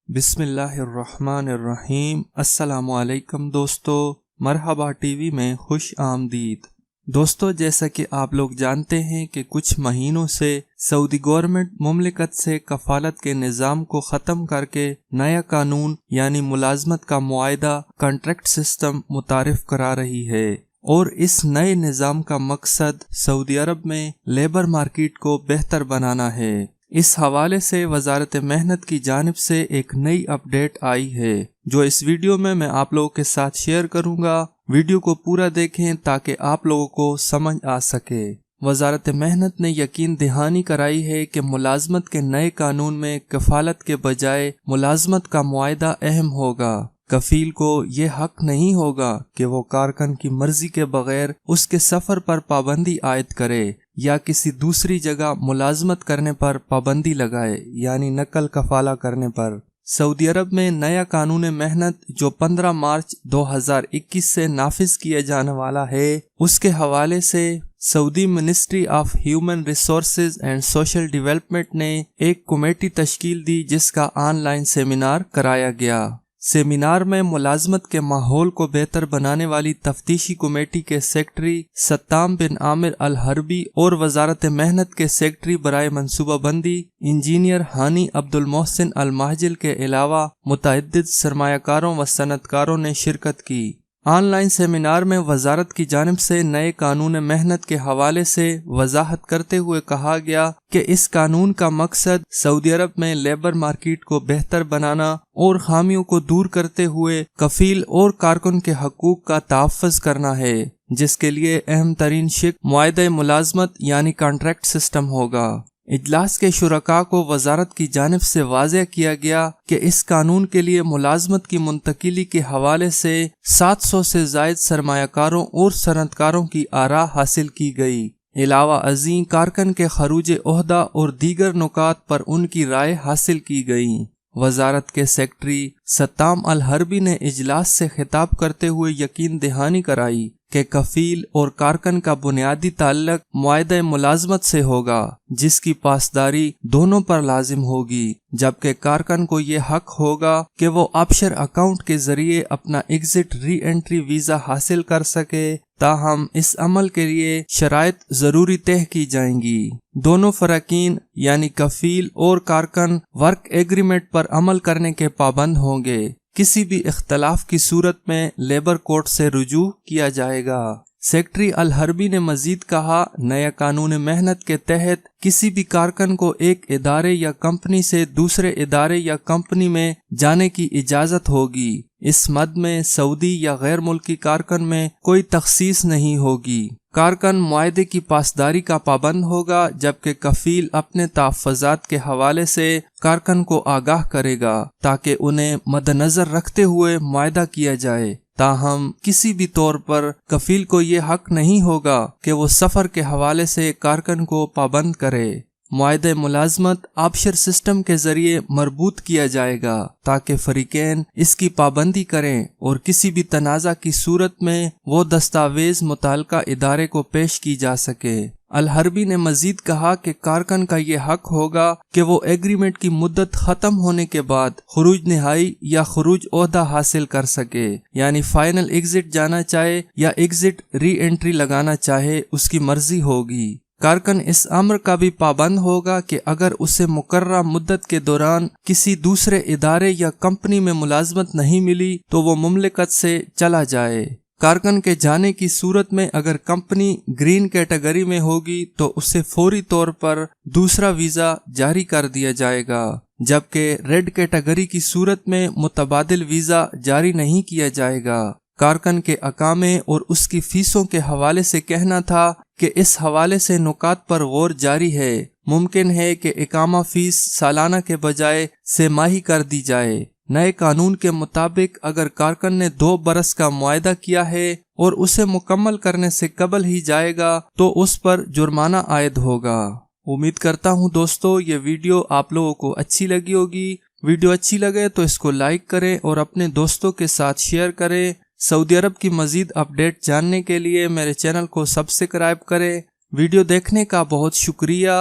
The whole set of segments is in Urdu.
بسم اللہ الرحمن الرحیم۔ السلام علیکم دوستو، مرحبا ٹی وی میں خوش آمدید۔ دوستو، جیسا کہ آپ لوگ جانتے ہیں کہ کچھ مہینوں سے سعودی گورنمنٹ مملکت سے کفالت کے نظام کو ختم کر کے نیا قانون یعنی ملازمت کا معاہدہ کانٹریکٹ سسٹم متعارف کرا رہی ہے، اور اس نئے نظام کا مقصد سعودی عرب میں لیبر مارکیٹ کو بہتر بنانا ہے۔ اس حوالے سے وزارت محنت کی جانب سے ایک نئی اپڈیٹ آئی ہے جو اس ویڈیو میں آپ لوگوں کے ساتھ شیئر کروں گا۔ ویڈیو کو پورا دیکھیں تاکہ آپ لوگوں کو سمجھ آ سکے۔ وزارت محنت نے یقین دہانی کرائی ہے کہ ملازمت کے نئے قانون میں کفالت کے بجائے ملازمت کا معاہدہ اہم ہوگا۔ کفیل کو یہ حق نہیں ہوگا کہ وہ کارکن کی مرضی کے بغیر اس کے سفر پر پابندی عائد کرے یا کسی دوسری جگہ ملازمت کرنے پر پابندی لگائے، یعنی نقل کفالہ کرنے پر۔ سعودی عرب میں نیا قانون محنت جو 15 مارچ 2021 سے نافذ کیا جانے والا ہے، اس کے حوالے سے Saudi ministry of human resources and social development نے ایک کمیٹی تشکیل دی جس کا آن لائن سیمینار کرایا گیا۔ سیمینار میں ملازمت کے ماحول کو بہتر بنانے والی تفتیشی کمیٹی کے سیکرٹری ستام بن عامر الحربی اور وزارت محنت کے سیکرٹری برائے منصوبہ بندی انجینئر ہانی عبد المحسن الماہجل کے علاوہ متعدد سرمایہ کاروں و صنعت کاروں نے شرکت کی۔ آن لائن سیمینار میں وزارت کی جانب سے نئے قانون محنت کے حوالے سے وضاحت کرتے ہوئے کہا گیا کہ اس قانون کا مقصد سعودی عرب میں لیبر مارکیٹ کو بہتر بنانا اور خامیوں کو دور کرتے ہوئے کفیل اور کارکن کے حقوق کا تحفظ کرنا ہے، جس کے لیے اہم ترین شق معاہدہ ملازمت یعنی کانٹریکٹ سسٹم ہوگا۔ اجلاس کے شرکاء کو وزارت کی جانب سے واضح کیا گیا کہ اس قانون کے لیے ملازمت کی منتقلی کے حوالے سے 700 سے زائد سرمایہ کاروں اور صنعت کاروں کی آراء حاصل کی گئی۔ علاوہ ازیں کارکن کے خروج عہدہ اور دیگر نکات پر ان کی رائے حاصل کی گئیں۔ وزارت کے سیکرٹری ستام الحربی نے اجلاس سے خطاب کرتے ہوئے یقین دہانی کرائی کہ کفیل اور کارکن کا بنیادی تعلق معاہدہ ملازمت سے ہوگا، جس کی پاسداری دونوں پر لازم ہوگی، جبکہ کارکن کو یہ حق ہوگا کہ وہ آفشور اکاؤنٹ کے ذریعے اپنا ایگزٹ ری انٹری ویزا حاصل کر سکے۔ تاہم اس عمل کے لیے شرائط ضروری طے کی جائیں گی۔ دونوں فریقین یعنی کفیل اور کارکن ورک ایگریمنٹ پر عمل کرنے کے پابند ہوں گے۔ کسی بھی اختلاف کی صورت میں لیبر کورٹ سے رجوع کیا جائے گا۔ سیکرٹری الحربی نے مزید کہا، نیا قانون محنت کے تحت کسی بھی کارکن کو ایک ادارے یا کمپنی سے دوسرے ادارے یا کمپنی میں جانے کی اجازت ہوگی۔ اس مد میں سعودی یا غیر ملکی کارکن میں کوئی تخصیص نہیں ہوگی۔ کارکن معاہدے کی پاسداری کا پابند ہوگا، جبکہ کفیل اپنے تحفظات کے حوالے سے کارکن کو آگاہ کرے گا تاکہ انہیں مد نظر رکھتے ہوئے معاہدہ کیا جائے۔ تاہم کسی بھی طور پر کفیل کو یہ حق نہیں ہوگا کہ وہ سفر کے حوالے سے کارکن کو پابند کرے۔ معاہدہ ملازمت آفشور سسٹم کے ذریعے مربوط کیا جائے گا تاکہ فریقین اس کی پابندی کریں اور کسی بھی تنازع کی صورت میں وہ دستاویز متعلقہ ادارے کو پیش کی جا سکے۔ الحربی نے مزید کہا کہ کارکن کا یہ حق ہوگا کہ وہ ایگریمنٹ کی مدت ختم ہونے کے بعد خروج نہائی یا خروج عہدہ حاصل کر سکے، یعنی فائنل ایگزٹ جانا چاہے یا ایگزٹ ری انٹری لگانا چاہے، اس کی مرضی ہوگی۔ کارکن اس امر کا بھی پابند ہوگا کہ اگر اسے مقررہ مدت کے دوران کسی دوسرے ادارے یا کمپنی میں ملازمت نہیں ملی تو وہ مملکت سے چلا جائے۔ کارکن کے جانے کی صورت میں اگر کمپنی گرین کیٹیگری میں ہوگی تو اسے فوری طور پر دوسرا ویزا جاری کر دیا جائے گا، جبکہ ریڈ کیٹیگری کی صورت میں متبادل ویزا جاری نہیں کیا جائے گا۔ کارکن کے اقامے اور اس کی فیسوں کے حوالے سے کہنا تھا کہ اس حوالے سے نکات پر غور جاری ہے۔ ممکن ہے کہ اقامہ فیس سالانہ کے بجائے سہ ماہی کر دی جائے۔ نئے قانون کے مطابق اگر کارکن نے 2 برس کا معاہدہ کیا ہے اور اسے مکمل کرنے سے قبل ہی جائے گا تو اس پر جرمانہ عائد ہوگا۔ امید کرتا ہوں دوستو یہ ویڈیو آپ لوگوں کو اچھی لگی ہوگی۔ ویڈیو اچھی لگے تو اس کو لائک کریں اور اپنے دوستوں کے ساتھ شیئر کریں۔ سعودی عرب کی مزید اپڈیٹ جاننے کے لیے میرے چینل کو سبسکرائب کریں۔ ویڈیو دیکھنے کا بہت شکریہ۔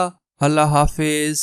اللہ حافظ۔